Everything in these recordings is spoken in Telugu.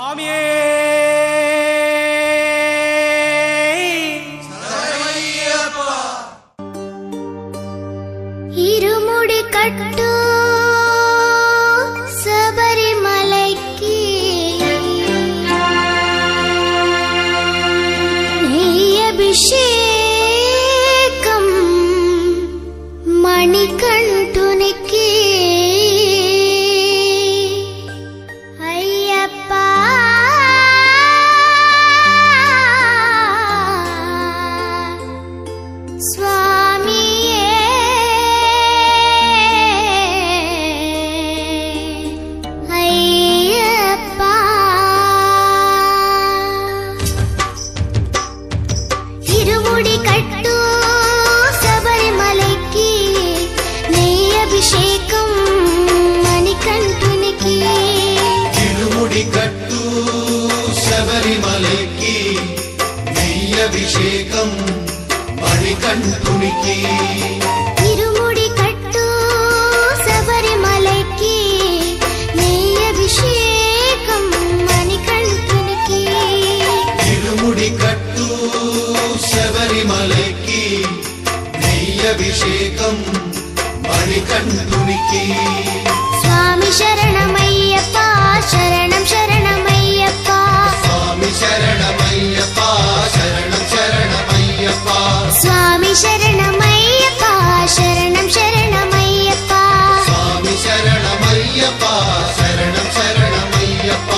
స్వామియే ఇరుముడి కట్టు శబరిమలైకి నెయ్యభిషేకం మణికంఠునికి అయ్యప్ప స్వామియే అయ్యప్ప ఇరుముడి కట్టు శబరిమలైకి నెయ్యభిషేకం మణికంఠునికి ఇరుముడి కట్టు శబరిమలైకి నెయ్యభిషేకం మణికంఠునికి ఇరుముడి కట్టు శబరిమలైకి నెయ్యభిషేకం మణికంఠునికి ఇరుముడి కట్టు శబరిమలైకి నెయ్యభిషేకం మణికంఠునికి స్వామి శరణమయ్యప్ప శరణం శరణమయ్యప్ప స్వామి శరణమయ్యప్ప శరణం శరణమయ్యప్ప స్వామి శరణమయ్యప్ప శరణం శరణమయ్యప్ప స్వామి శరణమయ్యప్ప శరణం శరణమయ్యప్ప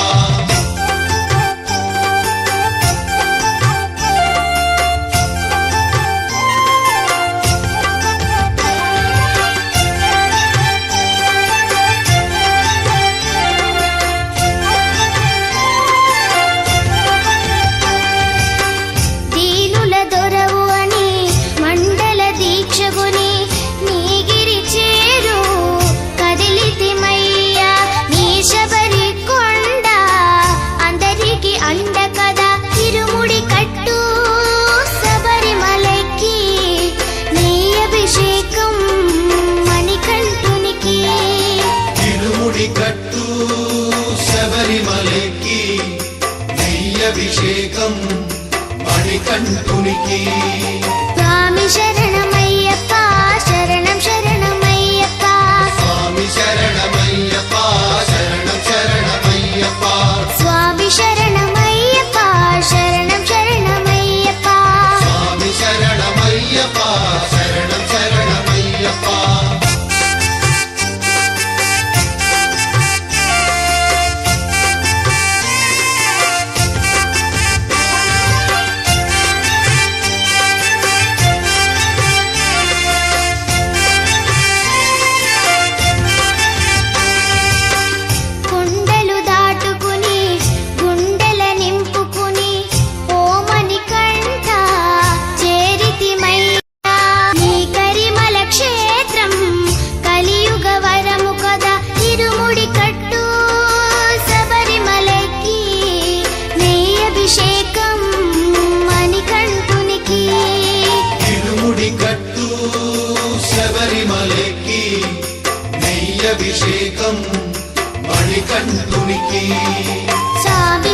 దీనుల దొరవు అని మండల దీక్షగుని నీగిరి చేరు కదిలితిమయ్యా నీ శబరి కొండ అందరికి అండ కదా ఇరుముడి కట్టు శబరిమలైకి నెయ్యభిషేకం మణికంఠునికి ఇరుముడి కట్టు శబరిమలైకి నెయ్యభిషేకం మణికంఠునికి స్వామి శరణమయ్యప్ప శరణం శరణమయ్యప్ప స్వామి శరణమయ్యప్ప శరణం శరణమయ్యప్ప స్వామి శరణమయ్యప్ప శరణం శరణమయ్యప్ప స్వామి శరణమయ్యప్ప శరణం శరణమయ్యప్ప కొండలు దాటుకుని గుండెల నింపుకుని ఓమని కంట చేరితిమయ్యా నీ కరిమల క్షేత్రం కలియుగ వరము కదా ఇరుముడి కట్టు శబరిమలైకి నెయ్యభిషేకం మణికంఠునికి ఇరుముడి కట్టు శబరిమలైకి నెయ్యభిషేకం మణికంఠునికి స్వామి